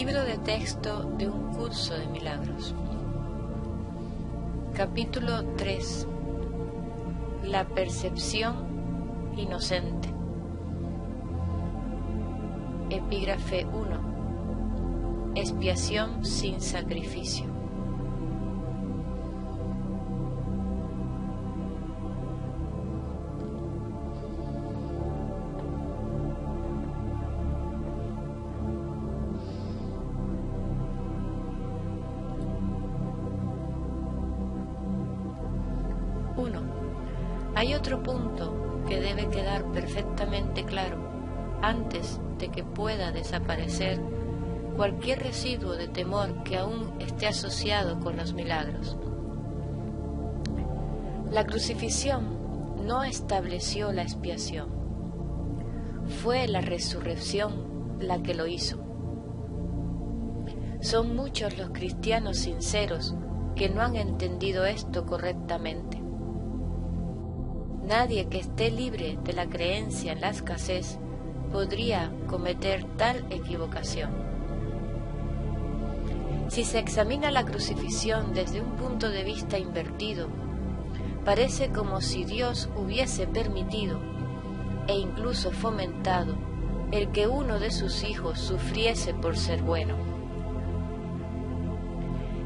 Libro de texto de un curso de milagros. Capítulo 3. La percepción inocente. Epígrafe 1. Expiación sin sacrificio. Hay otro punto que debe quedar perfectamente claro antes de que pueda desaparecer cualquier residuo de temor que aún esté asociado con los milagros. La crucifixión no estableció la expiación, fue la resurrección la que lo hizo. Son muchos los cristianos sinceros que no han entendido esto correctamente. Nadie que esté libre de la creencia en la escasez podría cometer tal equivocación. Si se examina la crucifixión desde un punto de vista invertido, parece como si Dios hubiese permitido e incluso fomentado el que uno de sus hijos sufriese por ser bueno.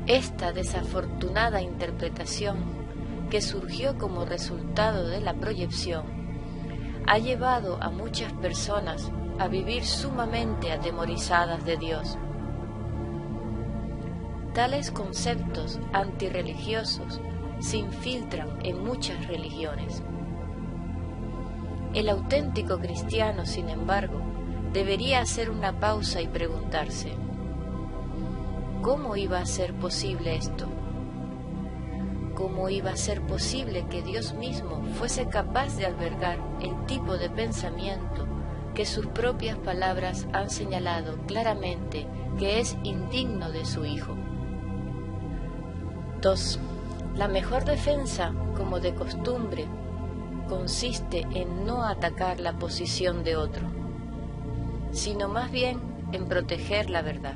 Esta desafortunada interpretación, que surgió como resultado de la proyección, ha llevado a muchas personas a vivir sumamente atemorizadas de Dios. Tales conceptos antirreligiosos se infiltran en muchas religiones. El auténtico cristiano, sin embargo, debería hacer una pausa y preguntarse: ¿cómo iba a ser posible esto? ¿Cómo iba a ser posible que Dios mismo fuese capaz de albergar el tipo de pensamiento que sus propias palabras han señalado claramente que es indigno de su Hijo? 2. La mejor defensa, como de costumbre, consiste en no atacar la posición de otro, sino más bien en proteger la verdad.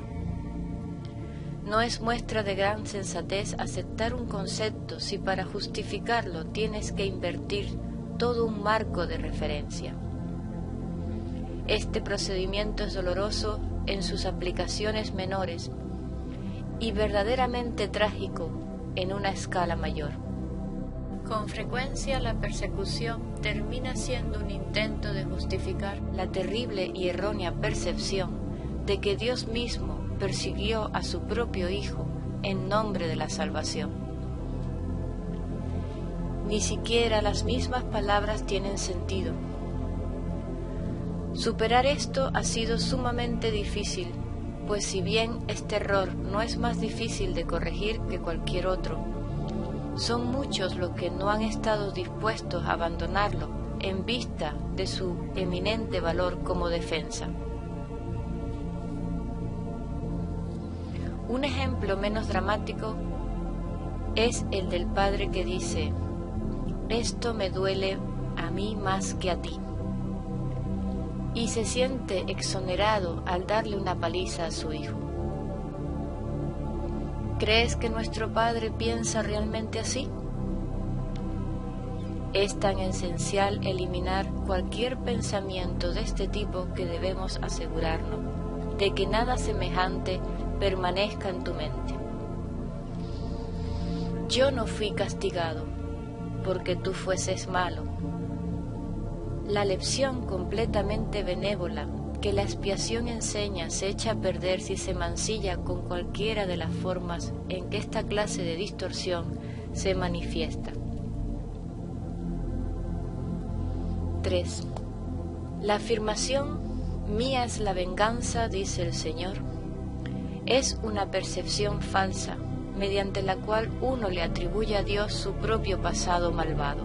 No es muestra de gran sensatez aceptar un concepto si para justificarlo tienes que invertir todo un marco de referencia. Este procedimiento es doloroso en sus aplicaciones menores y verdaderamente trágico en una escala mayor. Con frecuencia la persecución termina siendo un intento de justificar la terrible y errónea percepción de que Dios mismo persiguió a su propio Hijo en nombre de la salvación. Ni siquiera las mismas palabras tienen sentido. Superar esto ha sido sumamente difícil, pues si bien este error no es más difícil de corregir que cualquier otro, son muchos los que no han estado dispuestos a abandonarlo en vista de su eminente valor como defensa. Un ejemplo menos dramático es el del padre que dice: «Esto me duele a mí más que a ti», y se siente exonerado al darle una paliza a su hijo. ¿Crees que nuestro Padre piensa realmente así? Es tan esencial eliminar cualquier pensamiento de este tipo que debemos asegurarnos de que nada semejante permanezca en tu mente. Yo no fui castigado porque tú fueses malo. La lección completamente benévola que la expiación enseña se echa a perder si se mancilla con cualquiera de las formas en que esta clase de distorsión se manifiesta. 3. La afirmación «mía es la venganza», dice el Señor, es una percepción falsa, mediante la cual uno le atribuye a Dios su propio pasado malvado.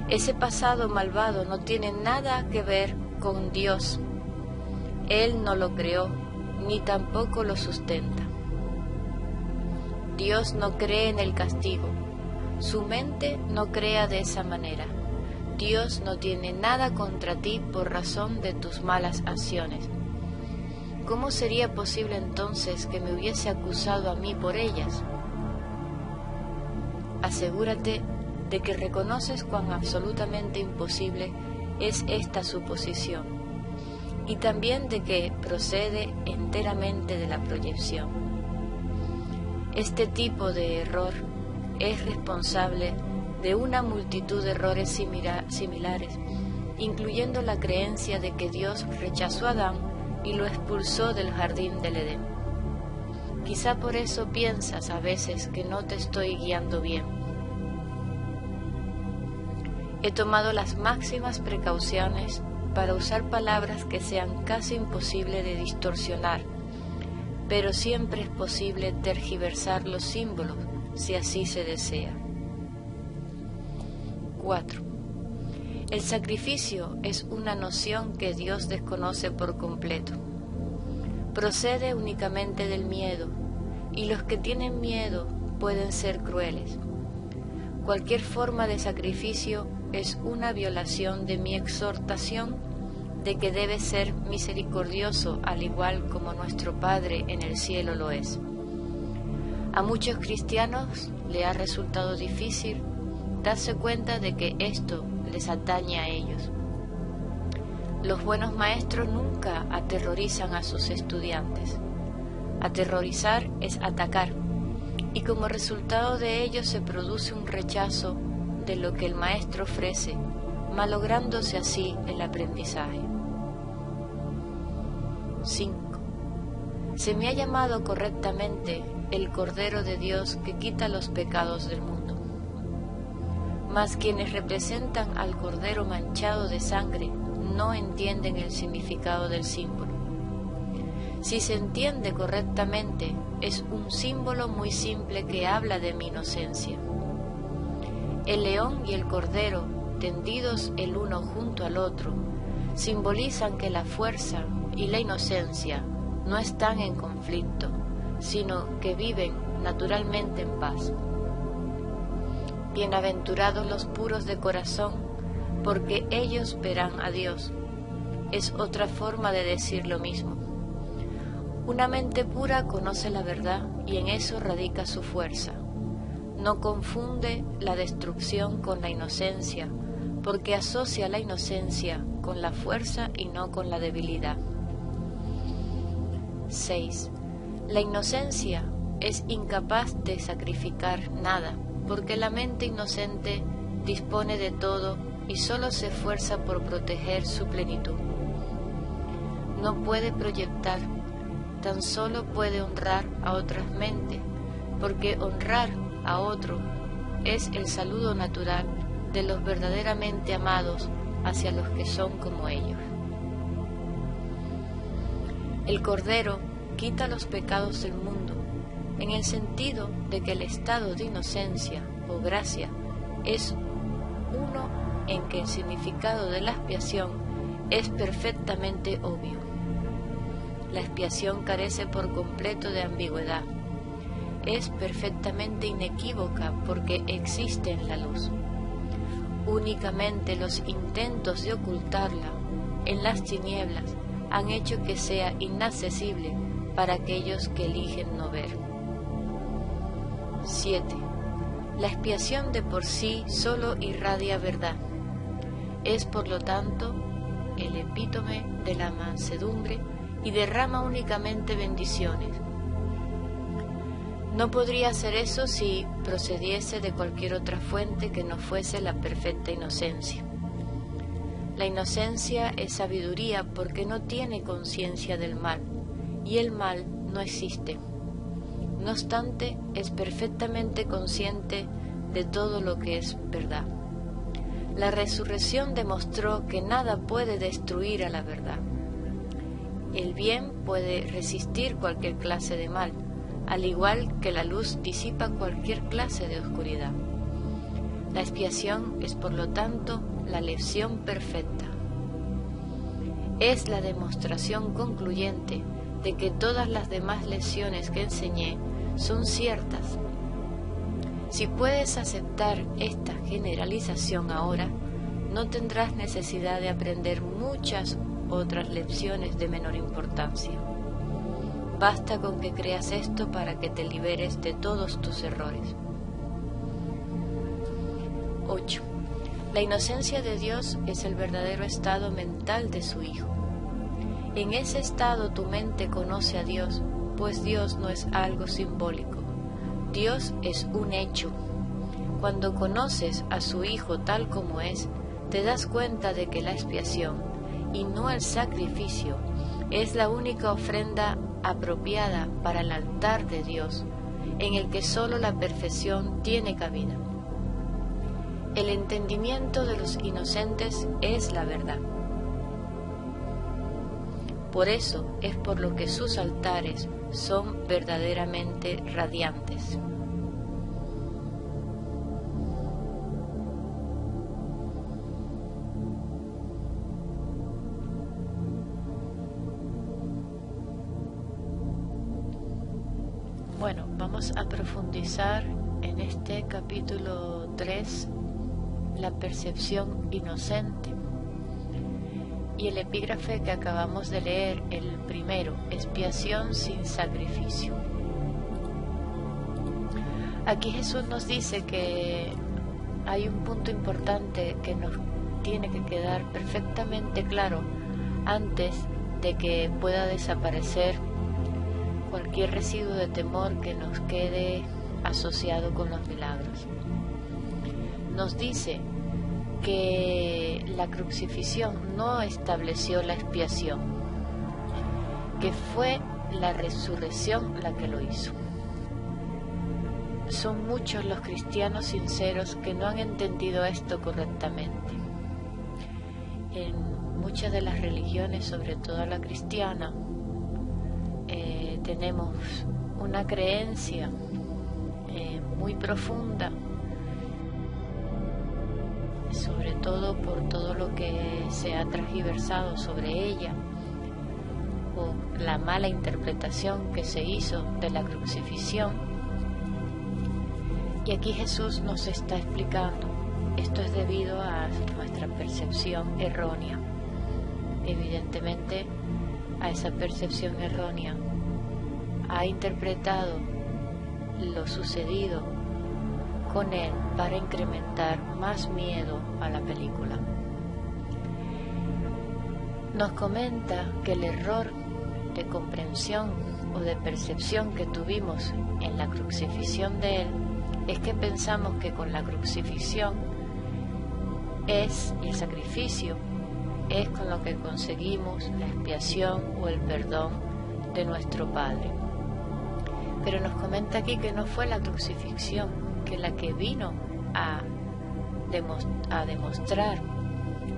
Ese pasado malvado no tiene nada que ver con Dios. Él no lo creó, ni tampoco lo sustenta. Dios no cree en el castigo. Su mente no crea de esa manera. Dios no tiene nada contra ti por razón de tus malas acciones. ¿cómo sería posible entonces que me hubiese acusado a mí por ellas? Asegúrate de que reconoces cuán absolutamente imposible es esta suposición, y también de que procede enteramente de la proyección. Este tipo de error es responsable de una multitud de errores similares, incluyendo la creencia de que Dios rechazó a Adán y lo expulsó del jardín del Edén. Quizá por eso piensas a veces que no te estoy guiando bien. He tomado las máximas precauciones para usar palabras que sean casi imposibles de distorsionar, pero siempre es posible tergiversar los símbolos si así se desea. 4. El sacrificio es una noción que Dios desconoce por completo. Procede únicamente del miedo, y los que tienen miedo pueden ser crueles. Cualquier forma de sacrificio es una violación de mi exhortación de que debe ser misericordioso al igual como nuestro Padre en el cielo lo es. A muchos cristianos le ha resultado difícil darse cuenta de que esto les atañe a ellos. Los buenos maestros nunca aterrorizan a sus estudiantes. Aterrorizar es atacar, y como resultado de ello se produce un rechazo de lo que el maestro ofrece, malográndose así el aprendizaje. 5. Se me ha llamado correctamente el Cordero de Dios que quita los pecados del mundo. Mas quienes representan al Cordero manchado de sangre no entienden el significado del símbolo. Si se entiende correctamente, es un símbolo muy simple que habla de mi inocencia. El león y el cordero, tendidos el uno junto al otro, simbolizan que la fuerza y la inocencia no están en conflicto, sino que viven naturalmente en paz. Bienaventurados los puros de corazón, porque ellos verán a Dios. Es otra forma de decir lo mismo. Una mente pura conoce la verdad y en eso radica su fuerza. No confunde la destrucción con la inocencia, porque asocia la inocencia con la fuerza y no con la debilidad. 6. La inocencia es incapaz de sacrificar nada, porque la mente inocente dispone de todo y solo se esfuerza por proteger su plenitud. No puede proyectar, tan solo puede honrar a otras mentes, porque honrar a otro es el saludo natural de los verdaderamente amados hacia los que son como ellos. El Cordero quita los pecados del mundo, en el sentido de que el estado de inocencia o gracia es uno en que el significado de la expiación es perfectamente obvio. La expiación carece por completo de ambigüedad. Es perfectamente inequívoca porque existe en la luz. Únicamente los intentos de ocultarla en las tinieblas han hecho que sea inaccesible para aquellos que eligen no ver. 7. La expiación de por sí solo irradia verdad. Es por lo tanto el epítome de la mansedumbre y derrama únicamente bendiciones. No podría hacer eso si procediese de cualquier otra fuente que no fuese la perfecta inocencia. La inocencia es sabiduría porque no tiene conciencia del mal, y el mal no existe. No obstante, es perfectamente consciente de todo lo que es verdad. La resurrección demostró que nada puede destruir a la verdad. El bien puede resistir cualquier clase de mal, al igual que la luz disipa cualquier clase de oscuridad. La expiación es, por lo tanto, la lección perfecta. Es la demostración concluyente de que todas las demás lecciones que enseñé son ciertas. Si puedes aceptar esta generalización ahora, no tendrás necesidad de aprender muchas otras lecciones de menor importancia. Basta con que creas esto para que te liberes de todos tus errores. 8. La inocencia de Dios es el verdadero estado mental de su Hijo. En ese estado tu mente conoce a Dios, pues Dios no es algo simbólico. Dios es un hecho. Cuando conoces a su Hijo tal como es, te das cuenta de que la expiación, y no el sacrificio, es la única ofrenda apropiada para el altar de Dios, en el que sólo la perfección tiene cabida. El entendimiento de los inocentes es la verdad. Por eso es por lo que sus altares son verdaderamente radiantes. Bueno, vamos a profundizar en este capítulo 3, la percepción inocente. Y el epígrafe que acabamos de leer, el primero, expiación sin sacrificio. Aquí Jesús nos dice que hay un punto importante que nos tiene que quedar perfectamente claro antes de que pueda desaparecer cualquier residuo de temor que nos quede asociado con los milagros. Nos dice que la crucifixión no estableció la expiación, que fue la resurrección la que lo hizo. Son muchos los cristianos sinceros que no han entendido esto correctamente. En muchas de las religiones, sobre todo la cristiana, tenemos una creencia muy profunda, sobre todo por todo lo que se ha transversado sobre ella, o la mala interpretación que se hizo de la crucifixión. Y aquí Jesús nos está explicando, esto es debido a nuestra percepción errónea. Evidentemente, a esa percepción errónea ha interpretado lo sucedido con él para incrementar más miedo a la película. Nos comenta que el error de comprensión o de percepción que tuvimos en la crucifixión de él es que pensamos que con la crucifixión es el sacrificio, es con lo que conseguimos la expiación o el perdón de nuestro Padre. Pero nos comenta aquí que no fue la crucifixión, que la que vino a demostrar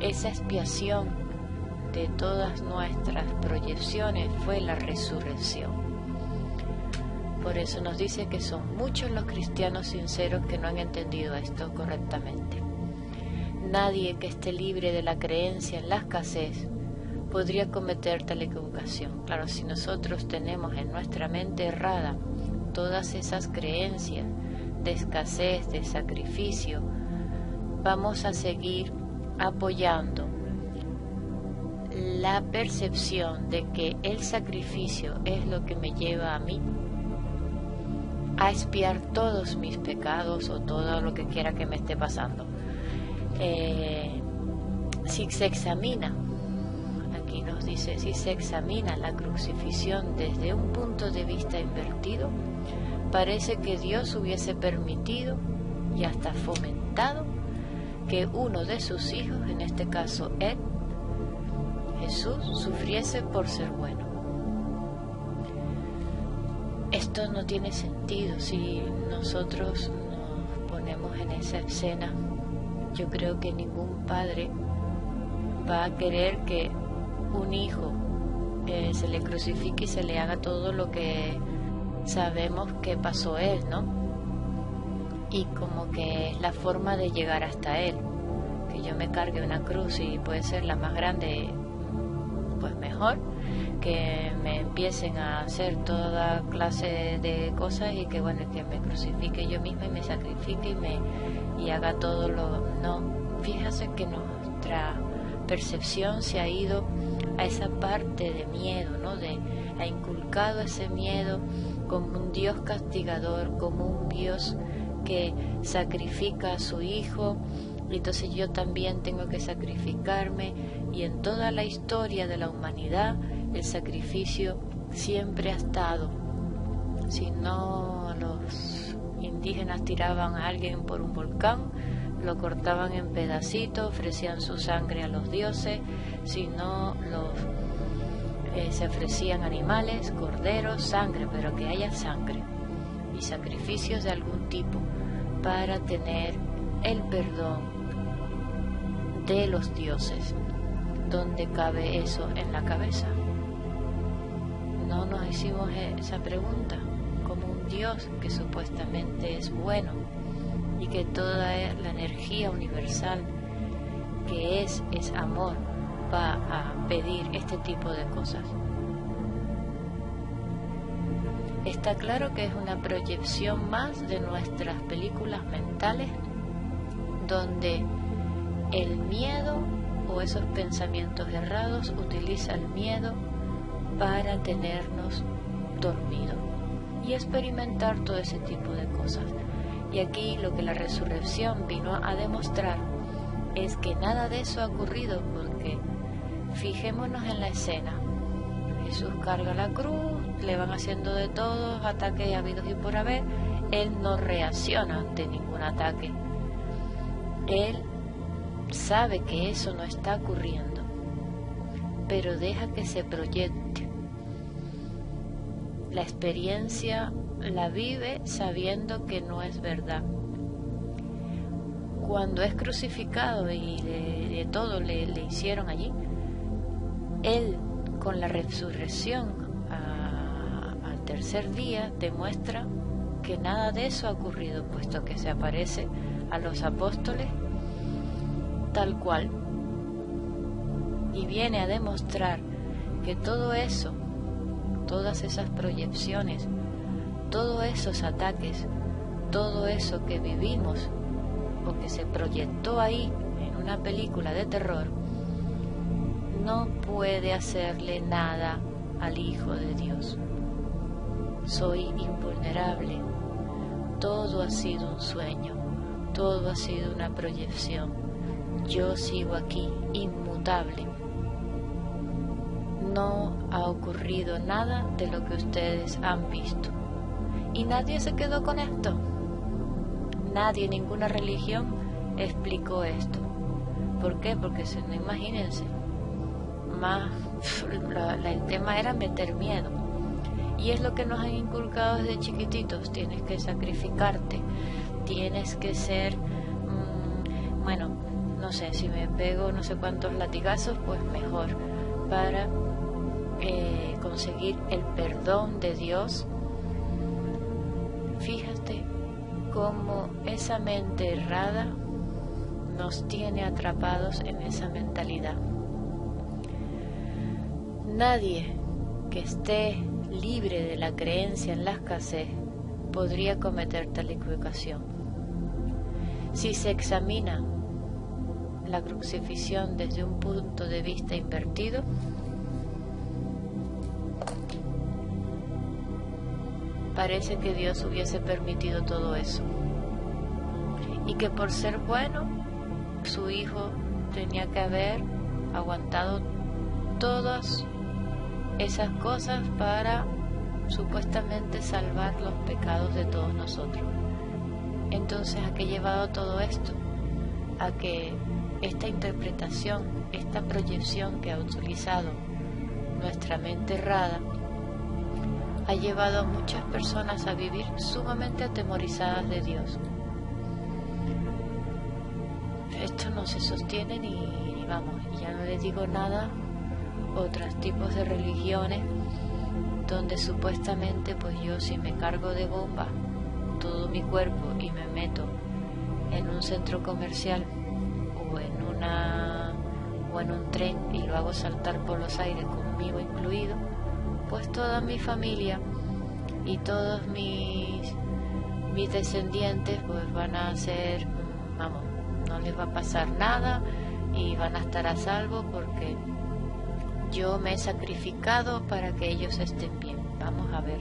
esa expiación de todas nuestras proyecciones fue la resurrección. Por eso nos dice que son muchos los cristianos sinceros que no han entendido esto correctamente. Nadie que esté libre de la creencia en la escasez podría cometer tal equivocación. Claro, si nosotros tenemos en nuestra mente errada todas esas creencias de escasez, de sacrificio, vamos a seguir apoyando la percepción de que el sacrificio es lo que me lleva a mí a expiar todos mis pecados o todo lo que quiera que me esté pasando. Si se examina, aquí nos dice, si se examina la crucifixión desde un punto de vista invertido, parece que Dios hubiese permitido y hasta fomentado que uno de sus hijos, en este caso él, Jesús, sufriese por ser bueno. Esto no tiene sentido. Si nosotros nos ponemos en esa escena, yo creo que ningún padre va a querer que un hijo se le crucifique y se le haga todo lo que sabemos que pasó él, ¿no? Y como que es la forma de llegar hasta él, que yo me cargue una cruz y puede ser la más grande, pues mejor, que me empiecen a hacer toda clase de cosas y que bueno, que me crucifique yo misma y me sacrifique y haga todo lo... No, fíjate que nuestra percepción se ha ido a esa parte de miedo, ¿no? Ha inculcado ese miedo como un Dios castigador, como un Dios que sacrifica a su hijo, y entonces yo también tengo que sacrificarme. Y en toda la historia de la humanidad el sacrificio siempre ha estado. Si no, los indígenas tiraban a alguien por un volcán, lo cortaban en pedacitos, ofrecían su sangre a los dioses. Si no, se ofrecían animales, corderos, sangre, pero que haya sangre y sacrificios de algún tipo para tener el perdón de los dioses. ¿Dónde cabe eso en la cabeza? No nos hicimos esa pregunta. Como un Dios que supuestamente es bueno y que toda la energía universal que es amor, va a pedir este tipo de cosas. Está claro que es una proyección más de nuestras películas mentales, donde el miedo o esos pensamientos errados utiliza el miedo para tenernos dormidos y experimentar todo ese tipo de cosas. Y aquí lo que la resurrección vino a demostrar es que nada de eso ha ocurrido, porque fijémonos en la escena. Jesús carga la cruz, le van haciendo de todos ataques habidos y por haber. Él no reacciona ante ningún ataque. Él sabe que eso no está ocurriendo, pero deja que se proyecte. La experiencia la vive sabiendo que no es verdad. Cuando es crucificado y de todo le hicieron allí, él con la resurrección al tercer día demuestra que nada de eso ha ocurrido, puesto que se aparece a los apóstoles tal cual y viene a demostrar que todo eso, todas esas proyecciones, todos esos ataques, todo eso que vivimos o que se proyectó ahí en una película de terror, no puede hacerle nada al Hijo de Dios. Soy invulnerable. Todo ha sido un sueño, todo ha sido una proyección. Yo sigo aquí, inmutable. No ha ocurrido nada de lo que ustedes han visto. Y nadie se quedó con esto. Nadie, ninguna religión explicó esto. ¿Por qué? Porque no, imagínense, el tema era meter miedo. Y es lo que nos han inculcado desde chiquititos. Tienes que sacrificarte, tienes que ser, no sé, si me pego no sé cuántos latigazos, pues mejor, para conseguir el perdón de Dios. Fíjate cómo esa mente errada nos tiene atrapados en esa mentalidad. Nadie que esté libre de la creencia en la escasez podría cometer tal equivocación. Si se examina la crucifixión desde un punto de vista invertido, parece que Dios hubiese permitido todo eso, y que por ser bueno, su Hijo tenía que haber aguantado todas esas cosas para supuestamente salvar los pecados de todos nosotros. Entonces, ¿a qué ha llevado todo esto? A que esta interpretación, esta proyección que ha utilizado nuestra mente errada, ha llevado a muchas personas a vivir sumamente atemorizadas de Dios. Esto no se sostiene ni vamos, ya no les digo nada, otros tipos de religiones donde supuestamente pues yo, si me cargo de bomba todo mi cuerpo y me meto en un centro comercial o en un tren y lo hago saltar por los aires conmigo incluido, pues toda mi familia y todos mis descendientes pues van a ser, no les va a pasar nada y van a estar a salvo, porque yo me he sacrificado para que ellos estén bien. Vamos a ver,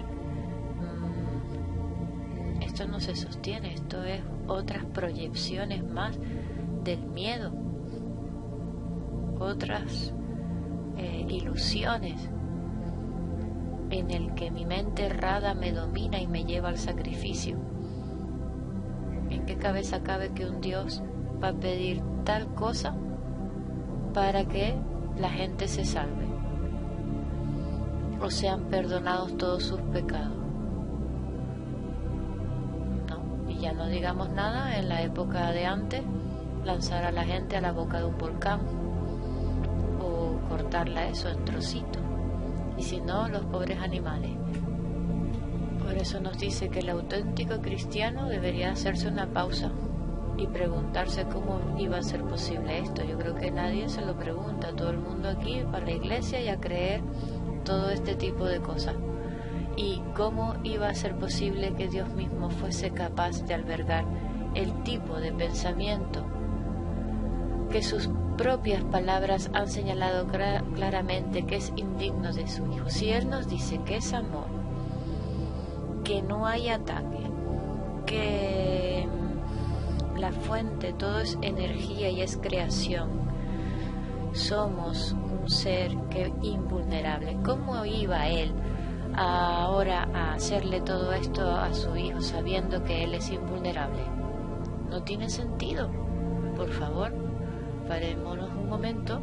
esto no se sostiene, esto es otras proyecciones más del miedo, otras ilusiones en el que mi mente errada me domina y me lleva al sacrificio. ¿En qué cabeza cabe que un Dios va a pedir tal cosa para que la gente se salve o sean perdonados todos sus pecados? No, y ya no digamos nada en la época de antes, lanzar a la gente a la boca de un volcán o cortarla eso en trocitos, y si no, los pobres animales. Por eso nos dice que el auténtico cristiano debería hacerse una pausa y preguntarse cómo iba a ser posible esto. Yo creo que nadie se lo pregunta, todo el mundo aquí va a la iglesia y a creer todo este tipo de cosas. ¿Y cómo iba a ser posible que Dios mismo fuese capaz de albergar el tipo de pensamiento que sus propias palabras han señalado claramente que es indigno de su Hijo? Si Él nos dice que es amor, que no hay ataque, que la fuente, todo es energía y es creación, somos un ser que invulnerable, ¿cómo iba Él ahora a hacerle todo esto a su Hijo sabiendo que Él es invulnerable? No tiene sentido. Por favor, parémonos un momento,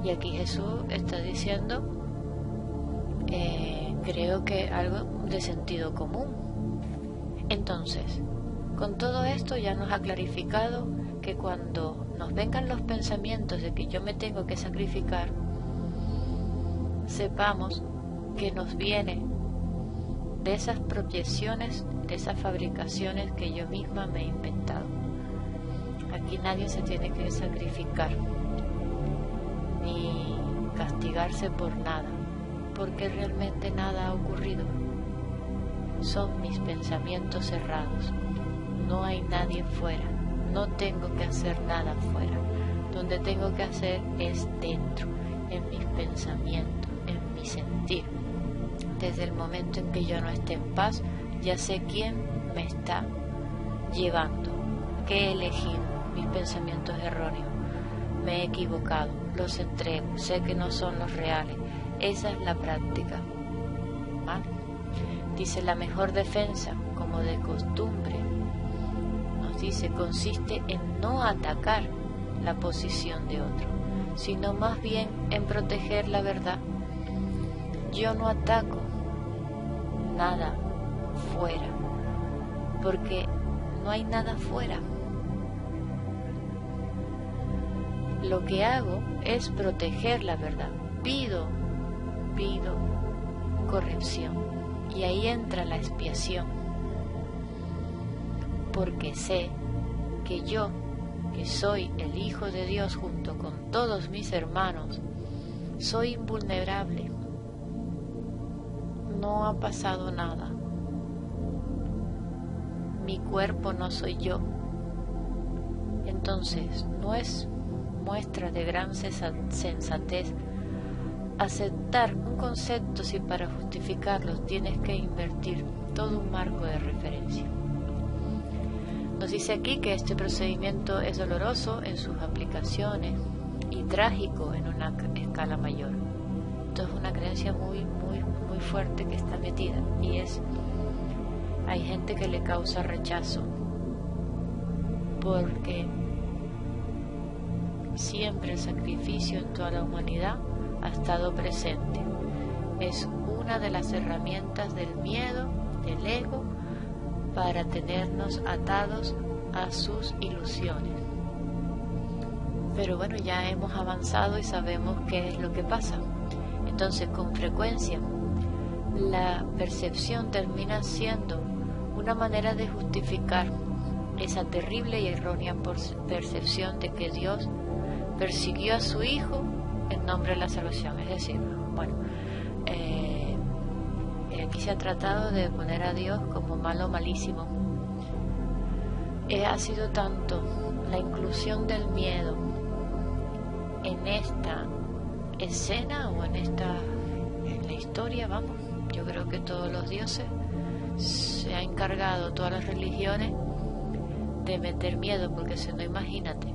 y aquí Jesús está diciendo creo que algo de sentido común. Entonces, con todo esto ya nos ha clarificado que cuando nos vengan los pensamientos de que yo me tengo que sacrificar, sepamos que nos viene de esas proyecciones, de esas fabricaciones que yo misma me he inventado. Aquí nadie se tiene que sacrificar ni castigarse por nada, porque realmente nada ha ocurrido. Son mis pensamientos errados. No hay nadie fuera, no tengo que hacer nada fuera. Donde tengo que hacer es dentro, en mis pensamientos, en mi sentir. Desde el momento en que yo no esté en paz, ya sé quién me está llevando, qué he elegido, mis pensamientos erróneos. Me he equivocado, los entrego, sé que no son los reales. Esa es la práctica. ¿Vale? Dice, la mejor defensa, como de costumbre, nos dice, consiste en no atacar la posición de otro, sino más bien en proteger la verdad. Yo no ataco nada fuera, porque no hay nada fuera. Lo que hago es proteger la verdad. Pido corrección, y ahí entra la expiación, porque sé que yo, que soy el Hijo de Dios junto con todos mis hermanos, soy invulnerable. No ha pasado nada. Mi cuerpo no soy yo. Entonces, no es muestra de gran sensatez aceptar un concepto si para justificarlo tienes que invertir todo un marco de referencia. Nos dice aquí que este procedimiento es doloroso en sus aplicaciones y trágico en una escala mayor. Esto es una creencia muy fuerte que está metida, y hay gente que le causa rechazo porque siempre el sacrificio en toda la humanidad ha estado presente. Es una de las herramientas del miedo, del ego, para tenernos atados a sus ilusiones. Pero bueno, ya hemos avanzado y sabemos qué es lo que pasa. Entonces, con frecuencia, la percepción termina siendo una manera de justificar esa terrible y errónea percepción de que Dios persiguió a su Hijo en nombre de la salvación. Es decir, bueno, aquí se ha tratado de poner a Dios como malo, malísimo. Ha sido tanto la inclusión del miedo en esta escena o en la historia, vamos, yo creo que todos los dioses se han encargado, todas las religiones, de meter miedo, porque si no, imagínate,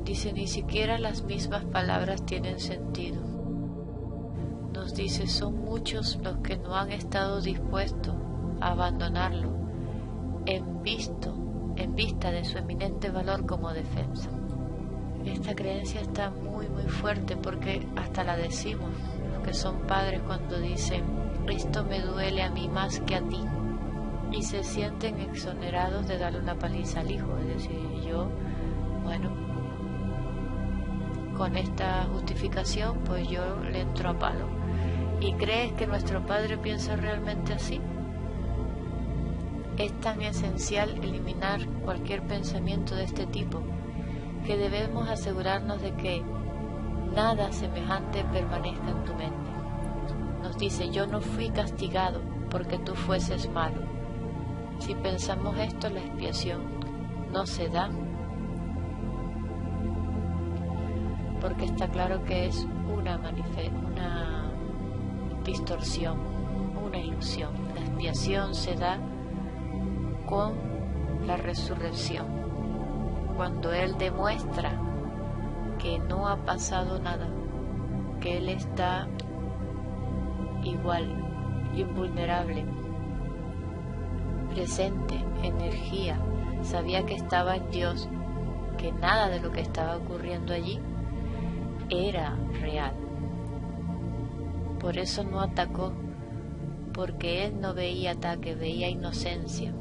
dice, ni siquiera las mismas palabras tienen sentido. Nos dice, son muchos los que no han estado dispuestos a abandonarlo en vista de su eminente valor como defensa. Esta creencia está muy muy fuerte, porque hasta la decimos los que son padres cuando dicen, esto me duele a mí más que a ti, y se sienten exonerados de darle una paliza al hijo. Es decir, yo, bueno, con esta justificación pues yo le entro a palo. ¿Y crees que nuestro Padre piensa realmente así? Es tan esencial eliminar cualquier pensamiento de este tipo que debemos asegurarnos de que nada semejante permanezca en tu mente. Nos dice, yo no fui castigado porque tú fueses malo. Si pensamos esto, la expiación no se da, porque está claro que es una distorsión, una ilusión. La expiación se da con la resurrección, cuando Él demuestra que no ha pasado nada, que Él está igual, invulnerable, presente, energía, sabía que estaba en Dios, que nada de lo que estaba ocurriendo allí era real. Por eso no atacó, porque Él no veía ataque, veía inocencia.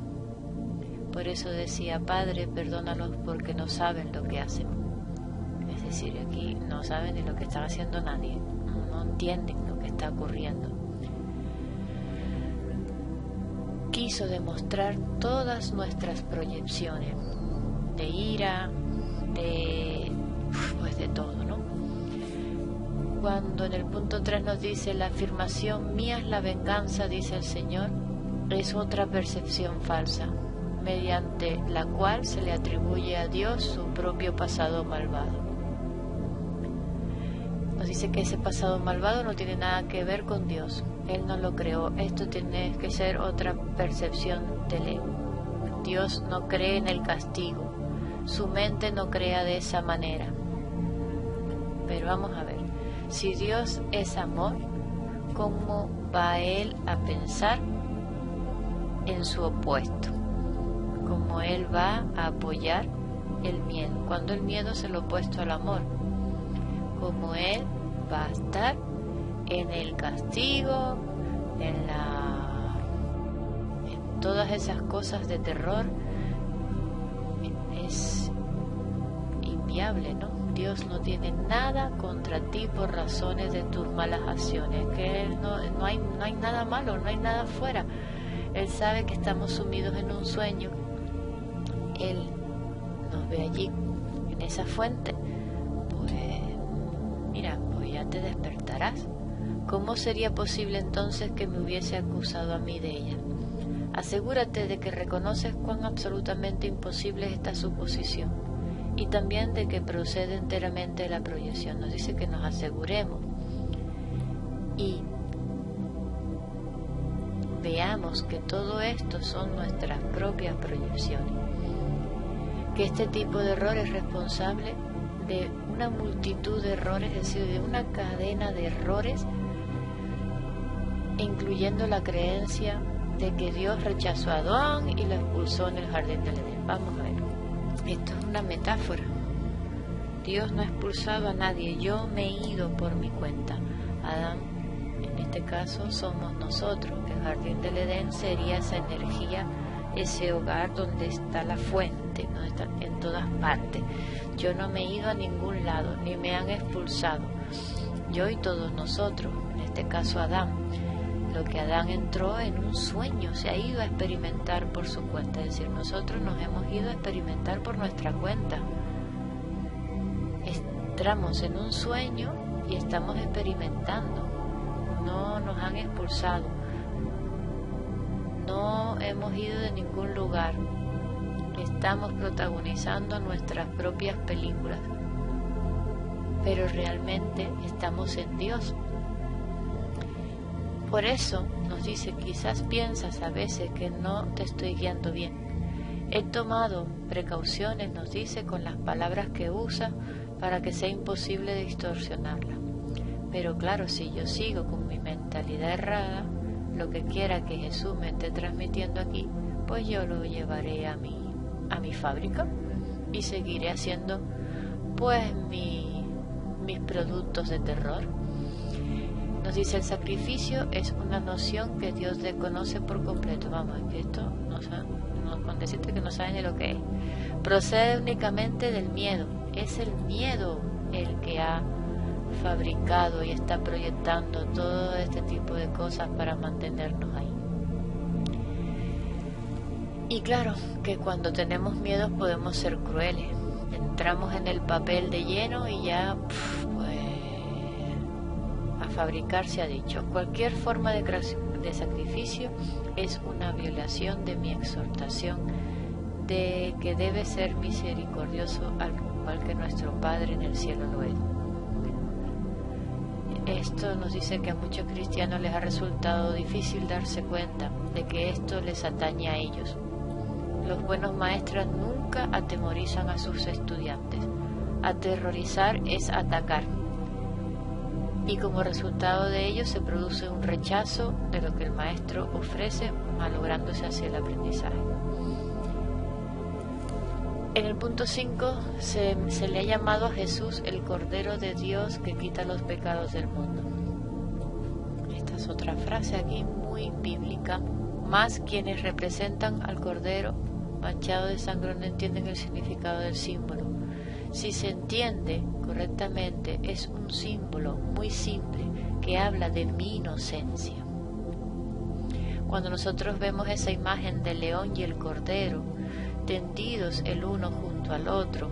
Por eso decía, Padre, perdónalos porque no saben lo que hacen. Es decir, aquí no saben ni lo que está haciendo nadie, no entienden lo que está ocurriendo. Quiso demostrar todas nuestras proyecciones de ira, pues de todo, ¿no? Cuando en el punto 3 nos dice, la afirmación mía es la venganza, dice el Señor, es otra percepción falsa, mediante la cual se le atribuye a Dios su propio pasado malvado. Nos dice que ese pasado malvado no tiene nada que ver con Dios. Él no lo creó. Esto tiene que ser otra percepción del ego. Dios no cree en el castigo. Su mente no crea de esa manera. Pero vamos a ver. Si Dios es amor, ¿cómo va Él a pensar en su opuesto? ¿Cómo Él va a apoyar el miedo? Cuando el miedo es el opuesto al amor. ¿Cómo Él va a estar en el castigo, en todas esas cosas de terror? Es inviable, ¿no? Dios no tiene nada contra ti por razones de tus malas acciones, que no hay nada malo, no hay nada afuera. Él sabe que estamos sumidos en un sueño. Él nos ve allí, en esa fuente. Pues mira, pues ya te despertarás. ¿Cómo sería posible entonces que me hubiese acusado a mí de ella? Asegúrate de que reconoces cuán absolutamente imposible es esta suposición, y también de que procede enteramente de la proyección. Nos dice que nos aseguremos y veamos que todo esto son nuestras propias proyecciones, que este tipo de error es responsable de una multitud de errores, es decir, de una cadena de errores, incluyendo la creencia de que Dios rechazó a Adán y lo expulsó en el jardín del Edén. Vamos a ver, esto es una metáfora. Dios no ha expulsado a nadie, yo me he ido por mi cuenta. Adán, en este caso, somos nosotros. El jardín del Edén sería esa energía, ese hogar donde está la fuente, donde está en todas partes. Yo no me he ido a ningún lado, ni me han expulsado. Yo y todos nosotros, en este caso Adán. Lo que Adán entró en un sueño, se ha ido a experimentar por su cuenta. Es decir, nosotros nos hemos ido a experimentar por nuestra cuenta. Entramos en un sueño y estamos experimentando. No nos han expulsado. No hemos ido de ningún lugar. Estamos protagonizando nuestras propias películas. pero realmente estamos en Dios. Por eso nos dice, quizás piensas a veces que no te estoy guiando bien. He tomado precauciones, nos dice, con las palabras que usa para que sea imposible distorsionarla. Pero claro, si yo sigo con mi mentalidad errada, lo que quiera que Jesús me esté transmitiendo aquí, pues yo lo llevaré a mi fábrica y seguiré haciendo pues mis productos de terror. Nos dice, el sacrificio es una noción que Dios desconoce por completo. Vamos, que esto con decirte que no saben de lo que es. Procede únicamente del miedo. Es el miedo el que ha fabricado y está proyectando todo este tipo de cosas para mantenernos ahí. Y claro, que cuando tenemos miedos podemos ser crueles. Entramos en el papel de lleno y ya, a fabricar se ha dicho. Cualquier forma de sacrificio es una violación de mi exhortación de que debe ser misericordioso al igual que nuestro Padre en el cielo lo es. Esto nos dice que a muchos cristianos les ha resultado difícil darse cuenta de que esto les atañe a ellos. Los buenos maestros nunca atemorizan a sus estudiantes. Aterrorizar es atacar. Y como resultado de ello se produce un rechazo de lo que el maestro ofrece, malográndose así el aprendizaje. En el punto 5 se le ha llamado a Jesús el Cordero de Dios que quita los pecados del mundo. Esta es otra frase aquí muy bíblica. Más quienes representan al Cordero manchado de sangre no entienden el significado del símbolo. Si se entiende correctamente, es un símbolo muy simple que habla de mi inocencia. Cuando nosotros vemos esa imagen del león y el cordero tendidos el uno junto al otro,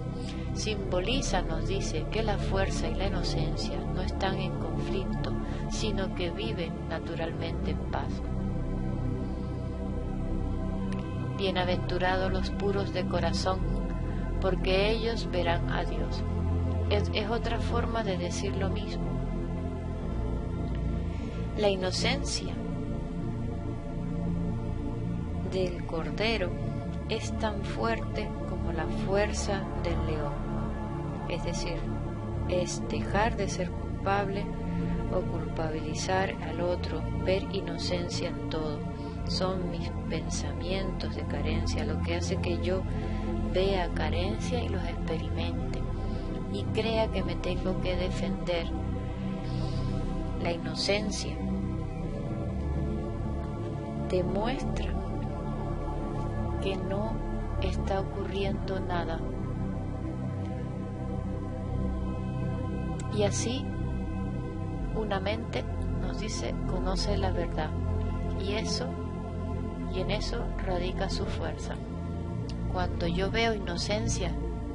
simboliza, nos dice, que la fuerza y la inocencia no están en conflicto, sino que viven naturalmente en paz. Bienaventurados los puros de corazón, porque ellos verán a Dios. Es otra forma de decir lo mismo. La inocencia del cordero es tan fuerte como la fuerza del león. Es decir, es dejar de ser culpable o culpabilizar al otro, ver inocencia en todo. Son mis pensamientos de carencia lo que hace que yo vea carencia y los experimente y crea que me tengo que defender. La inocencia demuestra que no está ocurriendo nada. Y así una mente, nos dice, conoce la verdad. Y en eso radica su fuerza. Cuando yo veo inocencia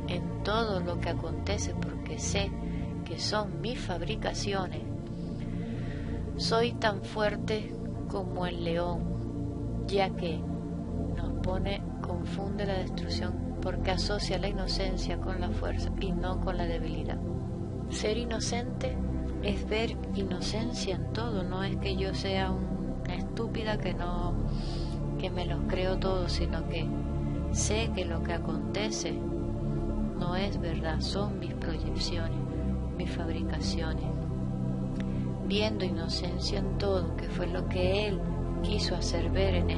en todo lo que acontece, porque sé que son mis fabricaciones, soy tan fuerte como el león, ya que confunde la destrucción porque asocia la inocencia con la fuerza y no con la debilidad. Ser inocente es ver inocencia en todo, no es que yo sea una estúpida que me los creo todo, sino que sé que lo que acontece no es verdad, son mis proyecciones, mis fabricaciones. Viendo inocencia en todo, que fue lo que él quiso hacer ver en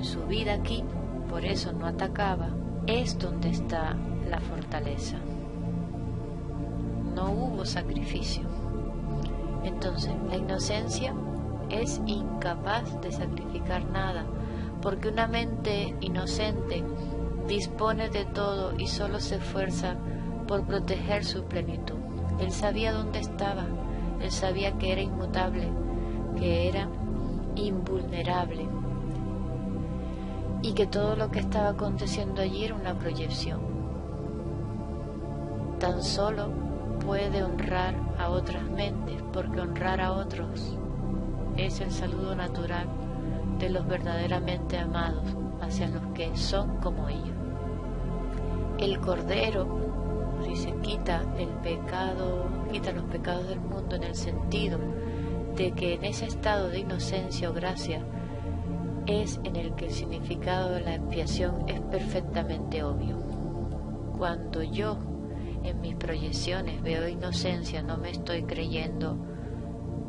su vida aquí, por eso no atacaba, es donde está la fortaleza. No hubo sacrificio. Entonces, la inocencia es incapaz de sacrificar nada, porque una mente inocente dispone de todo y solo se esfuerza por proteger su plenitud. Él sabía dónde estaba, él sabía que era inmutable, que era invulnerable y que todo lo que estaba aconteciendo allí era una proyección. Tan solo puede honrar a otras mentes, porque honrar a otros es el saludo natural de los verdaderamente amados hacia los que son como ellos. El Cordero nos dice, quita el pecado, quita los pecados del mundo, en el sentido de que en ese estado de inocencia o gracia es en el que el significado de la expiación es perfectamente obvio. Cuando yo en mis proyecciones veo inocencia, no me estoy creyendo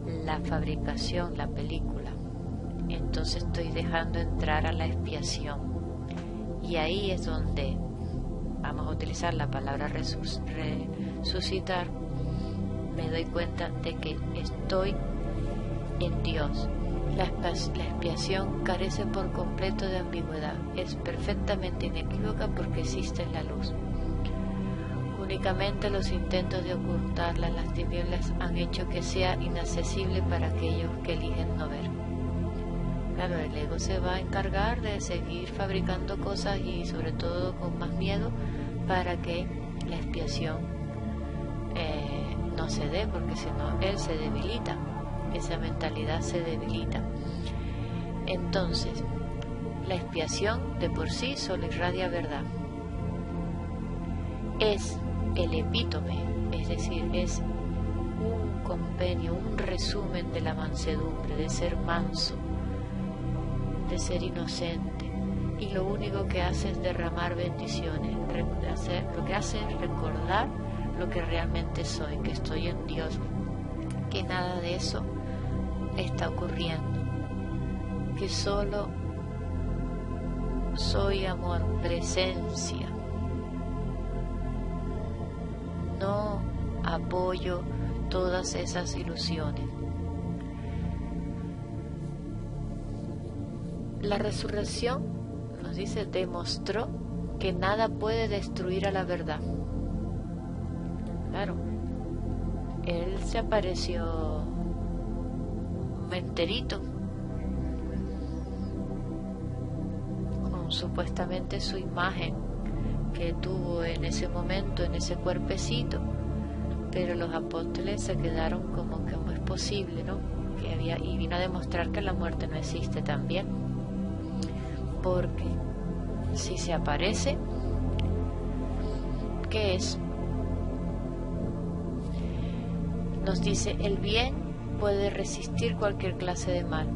la fabricación, la película. Entonces estoy dejando entrar a la expiación. Y ahí es donde vamos a utilizar la palabra resucitar. Me doy cuenta de que estoy en Dios. La expiación carece por completo de ambigüedad. Es perfectamente inequívoca porque existe en la luz. Únicamente los intentos de ocultarla en las tinieblas han hecho que sea inaccesible para aquellos que eligen no ver. Claro, el ego se va a encargar de seguir fabricando cosas y sobre todo con más miedo para que la expiación no se dé, porque si no él se debilita, esa mentalidad se debilita. Entonces, la expiación de por sí solo irradia verdad. Es el epítome, es decir, es un compendio, un resumen de la mansedumbre, de ser manso, de ser inocente, y lo único que hace es derramar bendiciones. Lo que hace es recordar lo que realmente soy, que estoy en Dios, que nada de eso está ocurriendo, que solo soy amor, presencia. No apoyo todas esas ilusiones. La resurrección, nos dice, demostró que nada puede destruir a la verdad. Claro, él se apareció enterito, con supuestamente su imagen que tuvo en ese momento, en ese cuerpecito, pero los apóstoles se quedaron como que no es posible, ¿no? Y vino a demostrar que la muerte no existe también, porque si se aparece, ¿qué es? Nos dice, el bien puede resistir cualquier clase de mal,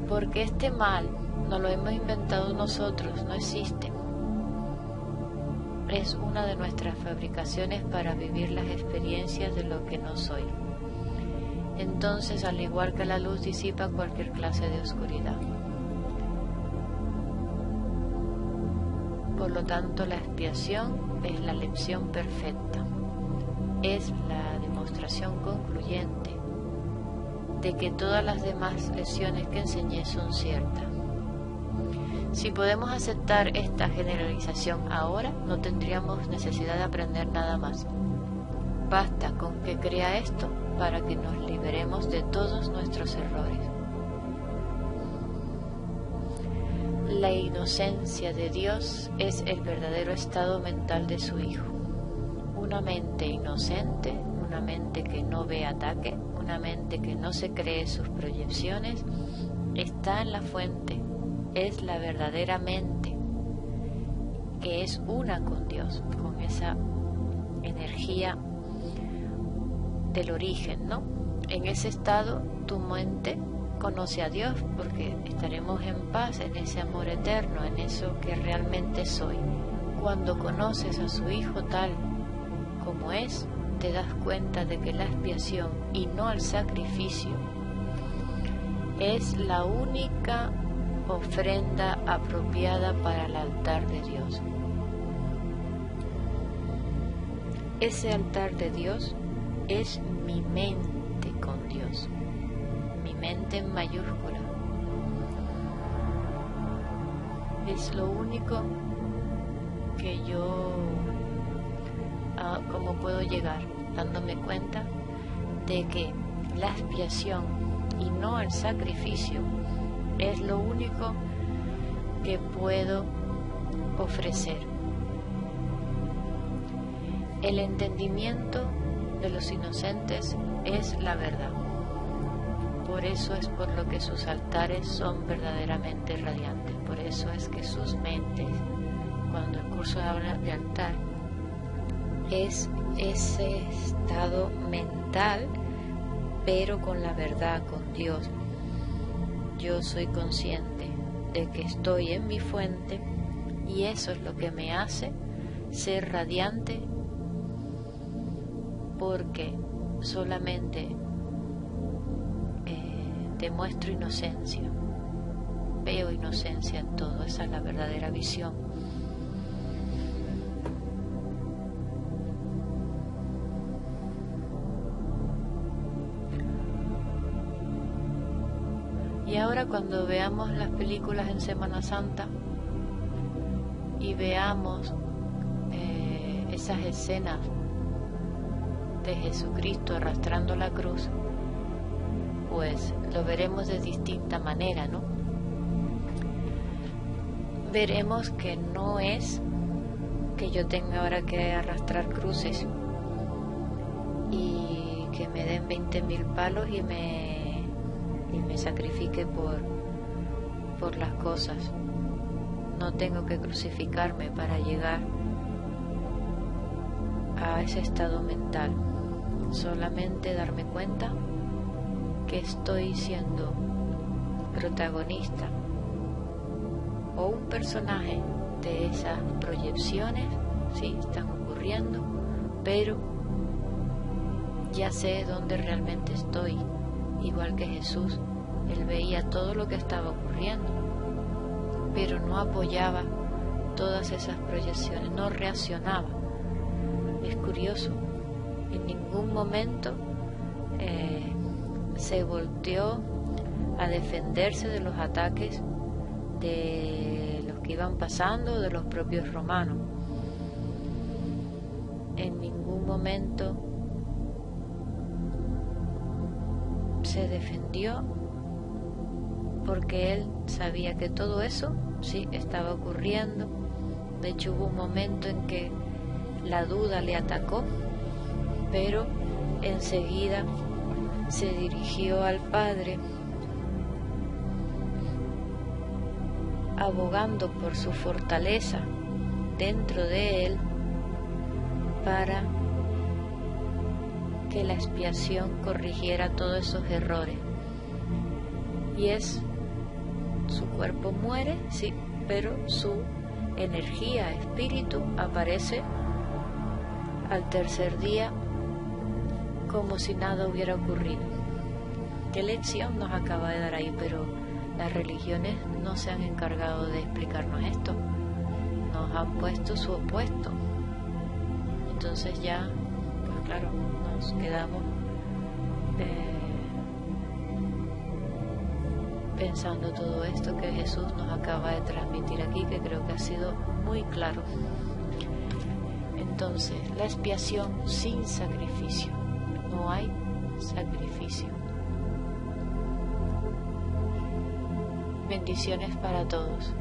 porque este mal no lo hemos inventado nosotros, no existe. Es una de nuestras fabricaciones para vivir las experiencias de lo que no soy. Entonces, al igual que la luz disipa cualquier clase de oscuridad. Por lo tanto, la expiación es la lección perfecta. Es la demostración concluyente de que todas las demás lecciones que enseñé son ciertas. Si podemos aceptar esta generalización ahora, no tendríamos necesidad de aprender nada más. Basta con que crea esto para que nos liberemos de todos nuestros errores. La inocencia de Dios es el verdadero estado mental de su Hijo. Una mente inocente, una mente que no ve ataque, una mente que no se cree sus proyecciones, está en la fuente. Es la verdadera mente, que es una con Dios, con esa energía del origen, ¿no? En ese estado, tu mente conoce a Dios, porque estaremos en paz en ese amor eterno, en eso que realmente soy. Cuando conoces a su Hijo tal como es, te das cuenta de que la expiación y no el sacrificio es la única ofrenda apropiada para el altar de Dios. Ese altar de Dios es mi mente con Dios, mi mente en mayúscula. Es lo único que yo, como puedo llegar, dándome cuenta de que la expiación y no el sacrificio es lo único que puedo ofrecer. El entendimiento de los inocentes es la verdad. Por eso es por lo que sus altares son verdaderamente radiantes. Por eso es que sus mentes, cuando el curso habla de altar, es ese estado mental, pero con la verdad, con Dios. Yo soy consciente de que estoy en mi fuente y eso es lo que me hace ser radiante, porque solamente demuestro inocencia, veo inocencia en todo. Esa es la verdadera visión. Y ahora cuando veamos las películas en Semana Santa y veamos esas escenas de Jesucristo arrastrando la cruz, pues lo veremos de distinta manera, ¿no? Veremos que no es que yo tenga ahora que arrastrar cruces y que me den 20.000 palos y me sacrifique por las cosas. No tengo que crucificarme para llegar a ese estado mental. Solamente darme cuenta que estoy siendo protagonista o un personaje de esas proyecciones. Sí, están ocurriendo, pero ya sé dónde realmente estoy. Igual que Jesús, él veía todo lo que estaba ocurriendo, pero no apoyaba todas esas proyecciones, no reaccionaba. Es curioso, en ningún momento se volteó a defenderse de los ataques de los que iban pasando, de los propios romanos. En ningún momento se defendió, porque él sabía que todo eso sí estaba ocurriendo. De hecho, hubo un momento en que la duda le atacó, pero enseguida se dirigió al Padre, abogando por su fortaleza dentro de él para que la expiación corrigiera todos esos errores. Y su cuerpo muere, sí, pero su energía, espíritu, aparece al tercer día como si nada hubiera ocurrido. ¿Qué lección nos acaba de dar ahí? Pero las religiones no se han encargado de explicarnos esto, nos han puesto su opuesto. Entonces ya, pues claro, nos quedamos pensando todo esto que Jesús nos acaba de transmitir aquí, que creo que ha sido muy claro. Entonces, la expiación sin sacrificio, no hay sacrificio. Bendiciones para todos.